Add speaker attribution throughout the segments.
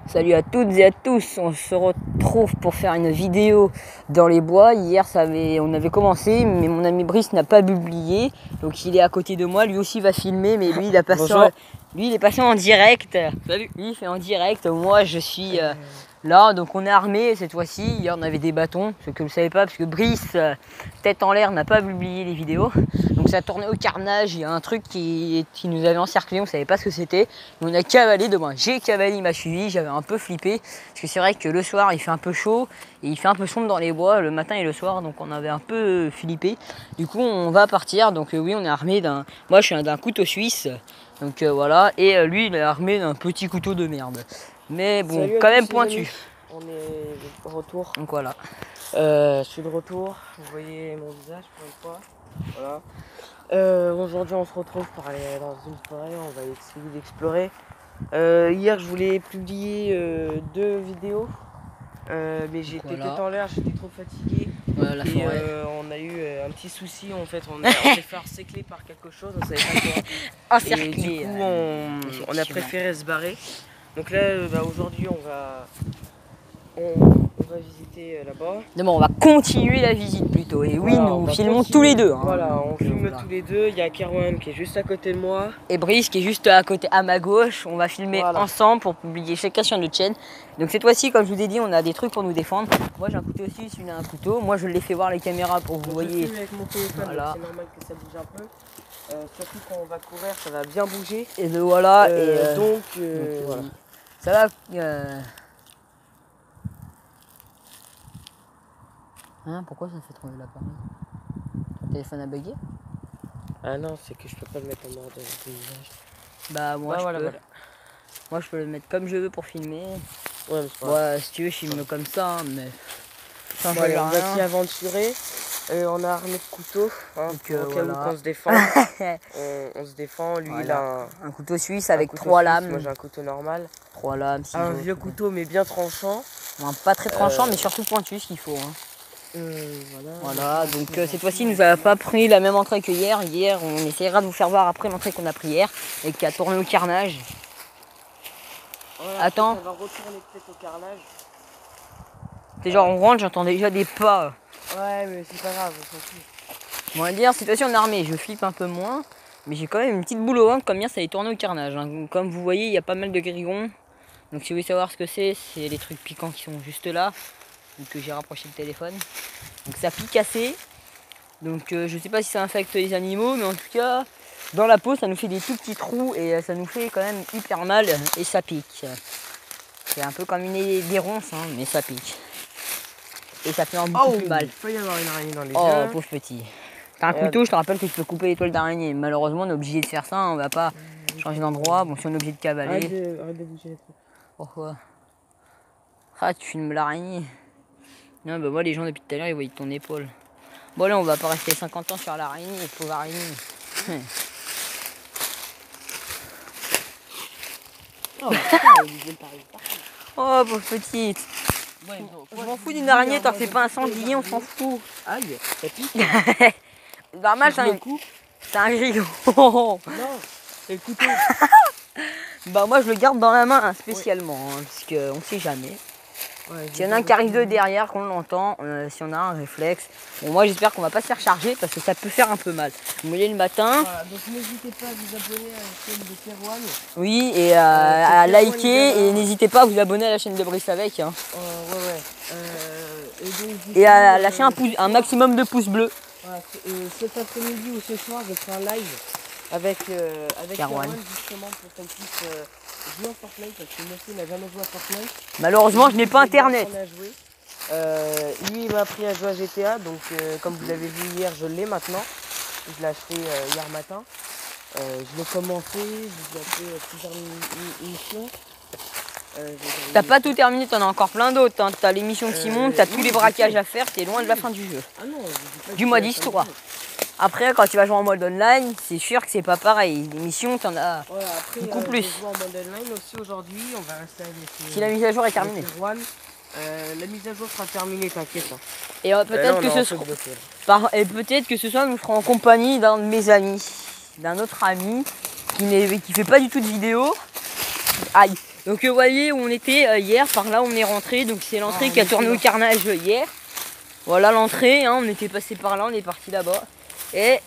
Speaker 1: Salut à toutes et à tous, on se retrouve pour faire une vidéo dans les bois. Hier on avait commencé, mais mon ami Brice n'a pas publié, donc il est à côté de moi, lui aussi va filmer, mais lui il est passé en direct.
Speaker 2: Salut.
Speaker 1: Lui il fait en direct, moi je suis là, donc on est armé cette fois-ci. Hier on avait des bâtons, ce que vous ne savez pas, parce que Brice, tête en l'air, n'a pas publié les vidéos. Donc ça a tourné au carnage, il y a un truc qui nous avait encerclé, on ne savait pas ce que c'était. On a cavalé, j'ai cavalé, il m'a suivi, j'avais un peu flippé. Parce que c'est vrai que le soir il fait un peu chaud et il fait un peu sombre dans les bois le matin et le soir, donc on avait un peu flippé. Du coup on va partir, donc oui on est armé moi je suis d'un couteau suisse, donc voilà, et lui il est armé d'un petit couteau de merde. Mais bon,
Speaker 2: salut
Speaker 1: quand même
Speaker 2: tous,
Speaker 1: pointu.
Speaker 2: On est de retour.
Speaker 1: Donc voilà.
Speaker 2: Je suis de retour. Vous voyez mon visage pour une fois. Voilà. Aujourd'hui, on se retrouve pour aller dans une forêt. On va essayer d'explorer. Hier, je voulais publier 2 vidéos. Mais j'étais tête en l'air, j'étais trop fatigué.
Speaker 1: Voilà, la forêt.
Speaker 2: On a eu un petit souci. En fait, on s'est fait encercler par quelque chose. On savait pas quoi.
Speaker 1: Encerclé.
Speaker 2: Et du coup, on a préféré se barrer. Donc là, aujourd'hui, on va visiter là-bas.
Speaker 1: On va continuer la visite plutôt. Et oui,
Speaker 2: voilà,
Speaker 1: nous filmons tous les deux. Hein.
Speaker 2: Voilà, on filme tous les deux. Il y a Kerwan qui est juste à côté de moi.
Speaker 1: Et Brice qui est juste à côté, à ma gauche. On va filmer ensemble pour publier chacun sur notre chaîne. Donc cette fois-ci, comme je vous ai dit, on a des trucs pour nous défendre. Moi j'ai un couteau aussi, celui a un couteau. Moi je l'ai fait voir les caméras pour que vous voyez.
Speaker 2: Avec mon téléphone, c'est normal que ça bouge un peu. Surtout quand on va courir, ça va bien bouger.
Speaker 1: Et voilà.
Speaker 2: Donc voilà.
Speaker 1: Ça va. Hein, pourquoi ça fait tomber l'appareil? Ton téléphone a bugué?
Speaker 2: Ah non, c'est que je peux pas le mettre en mode paysage.
Speaker 1: Bah moi je peux. Voilà. Moi je peux le mettre comme je veux pour filmer.
Speaker 2: Ouais, mais c'est pas
Speaker 1: si tu veux, je filme comme ça, hein, mais
Speaker 2: ça change rien. On va s'y aventurer. On a armé de couteau, hein, au cas où on se défend. on se défend. Lui, il a
Speaker 1: un couteau suisse avec 3 lames.
Speaker 2: Moi, j'ai un couteau normal.
Speaker 1: 3 lames, 6
Speaker 2: un vieux couteau, mais bien tranchant.
Speaker 1: Pas très tranchant, mais surtout pointu, ce qu'il faut. Hein. Voilà, donc cette fois-ci, nous n'avons pas pris la même entrée que hier. Hier, on essaiera de vous faire voir après l'entrée qu'on a pris hier et qui a tourné au carnage.
Speaker 2: Voilà,
Speaker 1: attends.
Speaker 2: On va retourner peut-être au carnage.
Speaker 1: C'est genre, on rentre, j'entends déjà des pas.
Speaker 2: Ouais, mais c'est pas grave, on s'en fout.
Speaker 1: Bon, on va dire, cette fois-ci, on est armé. Je flippe un peu moins, mais j'ai quand même une petite boule au ventre, comme hier, ça allait tourner au carnage. Hein. Comme vous voyez, il y a pas mal de grillons. Donc, si vous voulez savoir ce que c'est les trucs piquants qui sont juste là. Donc, j'ai rapproché le téléphone. Donc, ça pique assez. Donc, je sais pas si ça infecte les animaux, mais en tout cas, dans la peau, ça nous fait des tout petits trous et ça nous fait quand même hyper mal et ça pique. C'est un peu comme des ronces, hein, mais ça pique. Et ça fait beaucoup plus mal.
Speaker 2: Il peut y avoir une araignée dans les yeux.
Speaker 1: Oh, pauvre petit. T'as un couteau, je te rappelle que tu peux couper les toiles d'araignée. Malheureusement, on est obligé de faire ça, on va pas changer d'endroit. Bon, si on est obligé de cavaler.
Speaker 2: Arrête de bouger les trucs.
Speaker 1: Pourquoi? Ah, tu filmes l'araignée. Non, bah moi, les gens depuis tout à l'heure, ils voyaient ton épaule. Bon, là, on va pas rester 50 ans sur l'araignée, pauvre araignée. Oh, pauvre petite. Ouais, je m'en fous d'une araignée, t'en fais pas incendier, on s'en fout.
Speaker 2: Aïe, ça pique.
Speaker 1: Normal, c'est un grillon. Non,
Speaker 2: c'est le couteau.
Speaker 1: Bah moi je le garde dans la main hein, spécialement, hein, parce qu'on sait jamais. Ouais, s'il y en a un qui arrive de derrière, qu'on l'entend, si on a un réflexe. Bon, moi j'espère qu'on va pas se faire charger parce que ça peut faire un peu mal. Vous voyez le matin.
Speaker 2: Voilà, donc n'hésitez pas à vous abonner à la chaîne de Kerwan.
Speaker 1: Oui, et à liker, et n'hésitez pas à vous abonner à la chaîne de Brice avec. Hein. Et à lâcher un maximum de pouces bleus.
Speaker 2: Voilà, cet après-midi ou ce soir, je ferai un live avec Kerwan justement pour qu'on puisse jouer à Fortnite parce que monsieur n'a jamais joué à Fortnite.
Speaker 1: Malheureusement, je n'ai pas internet.
Speaker 2: Lui, il m'a appris à jouer à GTA, donc comme vous l'avez vu hier, je l'ai maintenant. Je l'ai acheté hier matin. Je l'ai commencé, j'ai fait plusieurs missions.
Speaker 1: T'as pas tout terminé, t'en as encore plein d'autres. Hein. T'as l'émission qui monte, t'as tous les braquages à faire, t'es loin de la fin du jeu.
Speaker 2: Ah non,
Speaker 1: du mode histoire. Après, quand tu vas jouer en mode online, c'est sûr que c'est pas pareil. Les missions, t'en as beaucoup plus.
Speaker 2: Je vais jouer en mode online aussi aujourd'hui. On va rester avec.
Speaker 1: Si la mise à jour est terminée.
Speaker 2: La mise à jour sera terminée, t'inquiète. Hein.
Speaker 1: Et peut-être que ce soir, nous serons en compagnie d'un de mes amis, d'un autre ami qui fait pas du tout de vidéo. Aïe. Donc vous voyez où on était hier, par là on est rentré, donc c'est l'entrée qui a tourné au carnage hier. Voilà l'entrée, hein, on était passé par là, on est parti là-bas. Et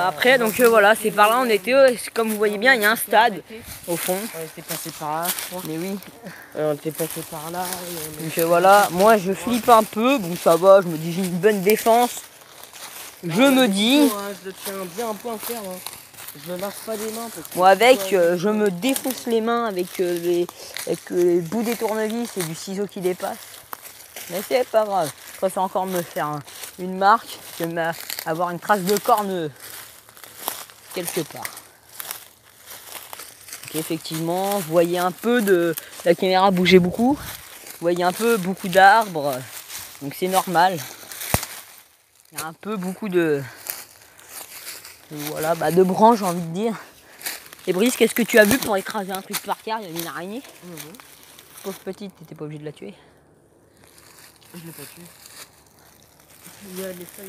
Speaker 1: après, donc voilà, c'est par là on était, comme vous voyez bien, il y a un stade au fond.
Speaker 2: On était passé par là, je crois.
Speaker 1: Mais oui.
Speaker 2: On était passé par là.
Speaker 1: Donc voilà, moi je flippe un peu, bon ça va, je me dis j'ai une bonne défense. Je me dis...
Speaker 2: Je tiens bien un peu à faire. Je me lâche pas des mains.
Speaker 1: Moi avec, je me défonce les mains avec les bouts des tournevis et du ciseau qui dépasse. Mais c'est pas grave, je préfère encore me faire une marque que avoir une trace de corne quelque part. Donc effectivement, vous voyez un peu la caméra bouger beaucoup. Vous voyez un peu beaucoup d'arbres, donc c'est normal. Il y a un peu beaucoup de branches, j'ai envie de dire. Et Brice, qu'est-ce que tu as vu pour écraser un truc par terre? Il y avait une araignée. Pauvre petite, t'étais pas obligé de la tuer.
Speaker 2: Je l'ai pas tué. Il y a les feuilles.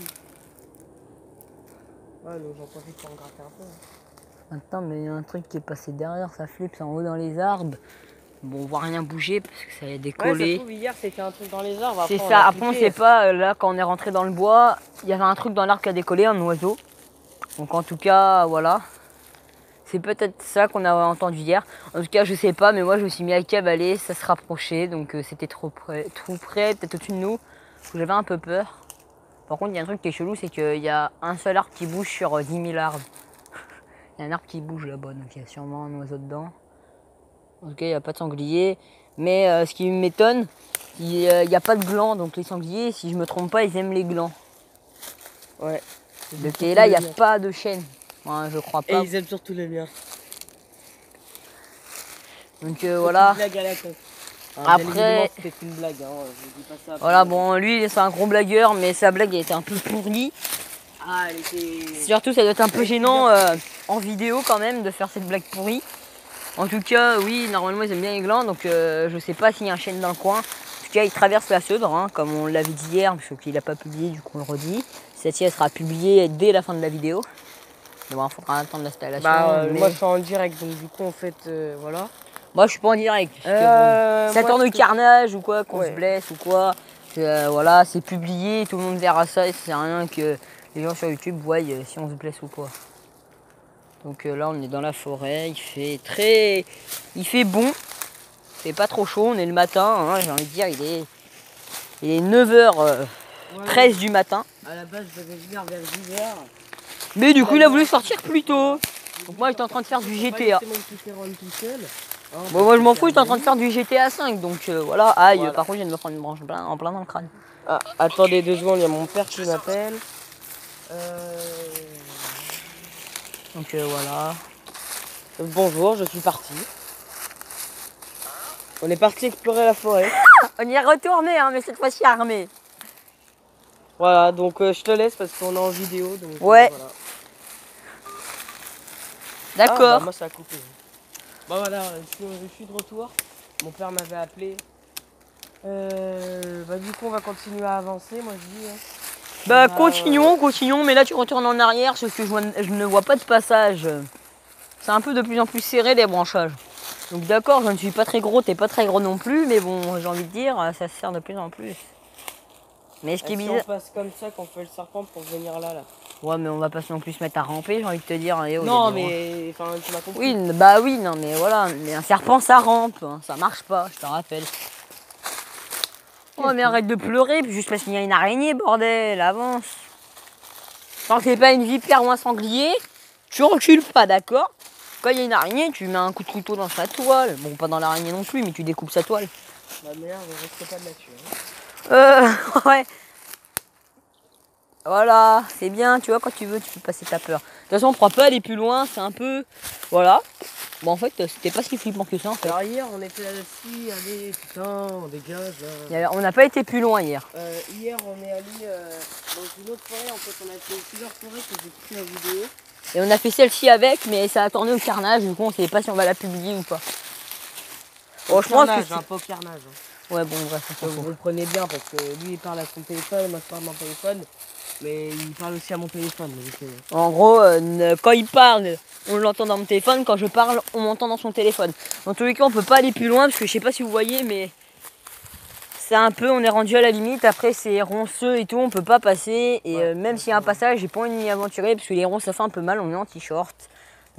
Speaker 2: Ouais, donc j'en profite pour en gratter un peu.
Speaker 1: Attends, mais il y a un truc qui est passé derrière, ça flippe, c'est en haut dans les arbres. Bon, on voit rien bouger parce que ça a décollé.
Speaker 2: Ouais, ça se trouve, hier c'était un truc dans les arbres.
Speaker 1: C'est ça, après on sait pas, là quand on est rentré dans le bois, il y avait un truc dans l'arbre qui a décollé, un oiseau. Donc en tout cas, voilà. C'est peut-être ça qu'on a entendu hier. En tout cas, je sais pas, mais moi je me suis mis à cavaler, ça se rapprochait, donc c'était trop près, peut-être au-dessus de nous. J'avais un peu peur. Par contre, il y a un truc qui est chelou, c'est qu'il y a un seul arbre qui bouge sur 10 000 arbres. Il y a un arbre qui bouge là-bas, donc il y a sûrement un oiseau dedans. En tout cas, il n'y a pas de sanglier. Mais ce qui m'étonne, il n'y a pas de glands. Donc les sangliers, si je me trompe pas, ils aiment les glands.
Speaker 2: Ouais.
Speaker 1: Donc et là, il n'y a pas de chêne. Ouais, je crois pas.
Speaker 2: Et ils aiment surtout les miens.
Speaker 1: Donc voilà.
Speaker 2: Une blague à la tête.
Speaker 1: Après,
Speaker 2: c'était une blague. Hein. Je dis pas ça
Speaker 1: voilà, bon, lui, c'est un gros blagueur, mais sa blague a été un peu pourrie.
Speaker 2: Ah, elle était...
Speaker 1: Surtout, ça doit être un peu gênant en vidéo quand même de faire cette blague pourrie. En tout cas, oui, normalement, ils aiment bien les glands, donc je sais pas s'il y a un chêne dans le coin. En tout cas, il traverse la Seudre, hein, comme on l'avait dit hier, parce qu'il n'a pas publié, du coup, on le redit. Celle-ci, elle sera publiée dès la fin de la vidéo. Mais bon, il faudra attendre l'installation.
Speaker 2: Moi, je suis en direct, donc du coup, en fait, voilà.
Speaker 1: Moi, je suis pas en direct. Ça tourne au carnage ou quoi, qu'on se blesse ou quoi. Voilà, c'est publié, tout le monde verra ça. C'est rien que les gens sur YouTube voient si on se blesse ou quoi. Donc là, on est dans la forêt. Il fait bon. C'est pas trop chaud. On est le matin. Hein, j'ai envie de dire, il est 9h13 du matin.
Speaker 2: À la base, je devais venir vers 10h.
Speaker 1: Mais du coup, il a voulu sortir plus tôt. Donc moi, j'étais en train de faire du GTA. Bon, moi je m'en fous, j'étais en train de faire du GTA 5, donc voilà. Aïe, par contre, je viens de me prendre une branche en plein dans le crâne.
Speaker 2: Ah, attendez 2 secondes, il y a mon père qui m'appelle.
Speaker 1: Donc voilà.
Speaker 2: Bonjour, je suis parti. On est parti explorer la forêt.
Speaker 1: On y est retourné, hein, mais cette fois-ci armé.
Speaker 2: Voilà, donc je te laisse parce qu'on est en vidéo. Donc,
Speaker 1: ouais.
Speaker 2: Voilà.
Speaker 1: D'accord.
Speaker 2: Moi ça a coupé. Bah voilà, je suis de retour. Mon père m'avait appelé. Du coup on va continuer à avancer, moi je dis. Hein.
Speaker 1: Bah continuons, mais là tu retournes en arrière parce que je ne vois pas de passage. C'est un peu de plus en plus serré les branchages. Donc d'accord, je ne suis pas très gros, t'es pas très gros non plus, mais bon, j'ai envie de dire, ça se sert de plus en plus. Mais ce qui est bizarre...
Speaker 2: Si on passe comme ça, qu'on fait le serpent pour venir là.
Speaker 1: Ouais, mais on va pas non plus se mettre à ramper, j'ai envie de te dire.
Speaker 2: Non, mais enfin, tu m'as compris.
Speaker 1: Oui, bah oui, non, mais voilà. Mais un serpent, ça rampe, hein, ça marche pas, je te rappelle. Oh, mais arrête de pleurer, puis juste parce qu'il y a une araignée, bordel, avance. Quand c'est pas une vipère ou un sanglier, tu recules pas, d'accord? Quand il y a une araignée, tu mets un coup de couteau dans sa toile. Bon, pas dans l'araignée non plus, mais tu découpes sa toile.
Speaker 2: Bah merde, on risque pas de la tuer.
Speaker 1: Ouais. Voilà, c'est bien, tu vois, quand tu veux, tu peux passer ta peur. De toute façon, on ne pourra pas aller plus loin, c'est un peu... Voilà. Bon, en fait, c'était pas si flippant que ça, en fait.
Speaker 2: Alors hier, on était là-dessus, allez, putain, on dégage, là.
Speaker 1: On n'a pas été plus loin hier.
Speaker 2: Hier, on est allé dans une autre forêt, en fait, on a fait plusieurs forêts que j'ai pris la vidéo.
Speaker 1: Et on a fait celle-ci avec, mais ça a tourné au carnage, du coup, on ne sait pas si on va la publier ou pas.
Speaker 2: Bon, je pense que c'est un peu au carnage.
Speaker 1: Ouais, bon, bref,
Speaker 2: vous le prenez bien, parce que lui, il parle à son téléphone, moi, je parle à mon téléphone. Mais il parle aussi à mon téléphone.
Speaker 1: En gros, quand il parle, on l'entend dans mon téléphone. Quand je parle, on m'entend dans son téléphone. Dans tous les cas, on peut pas aller plus loin parce que je sais pas si vous voyez, mais c'est un peu, on est rendu à la limite. Après, c'est ronceux et tout, on peut pas passer. Et même s'il y a un passage, j'ai pas envie de m'y aventurer parce que les ronces, ça fait un peu mal. On est en t-shirt.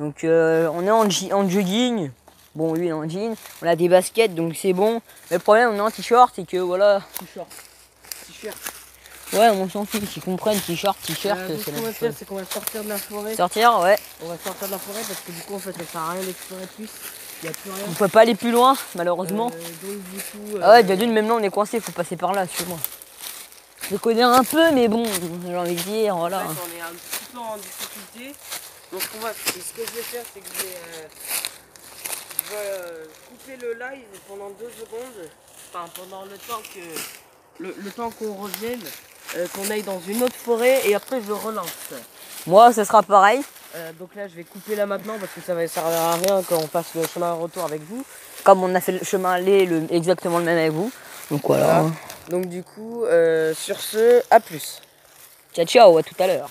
Speaker 1: Donc, on est en jogging. Bon, lui, il est en jean. On a des baskets, donc c'est bon. Mais le problème, on est en t-shirt et que voilà.
Speaker 2: T-shirt.
Speaker 1: Ouais, on s'en fiche, ils comprennent, t-shirt,
Speaker 2: Ce
Speaker 1: c'est
Speaker 2: qu'on va faire, c'est qu'on va sortir de la forêt.
Speaker 1: Sortir, ouais.
Speaker 2: On va sortir de la forêt parce que du coup, en fait, ça sert à rien d'explorer plus. Il n'y a plus rien.
Speaker 1: On peut pas aller plus loin, malheureusement.
Speaker 2: Donc, du coup.
Speaker 1: Ah ouais, déjà d'une, même là, on est coincé, faut passer par là, suis-moi. Je connais un peu, mais bon, j'ai envie de dire, voilà.
Speaker 2: En fait, on est un petit peu en difficulté. Donc, ce que je vais faire, c'est que je vais couper le live pendant 2 secondes. Enfin, pendant le temps le temps qu'on revienne, qu'on aille dans une autre forêt et après je relance.
Speaker 1: Moi, ce sera pareil.
Speaker 2: Donc là, je vais couper là maintenant parce que ça va servir à rien quand on fasse le chemin retour avec vous.
Speaker 1: Comme on a fait le chemin aller, exactement le même avec vous. Donc voilà.
Speaker 2: Donc du coup, sur ce, à plus.
Speaker 1: Ciao, ciao, à tout à l'heure.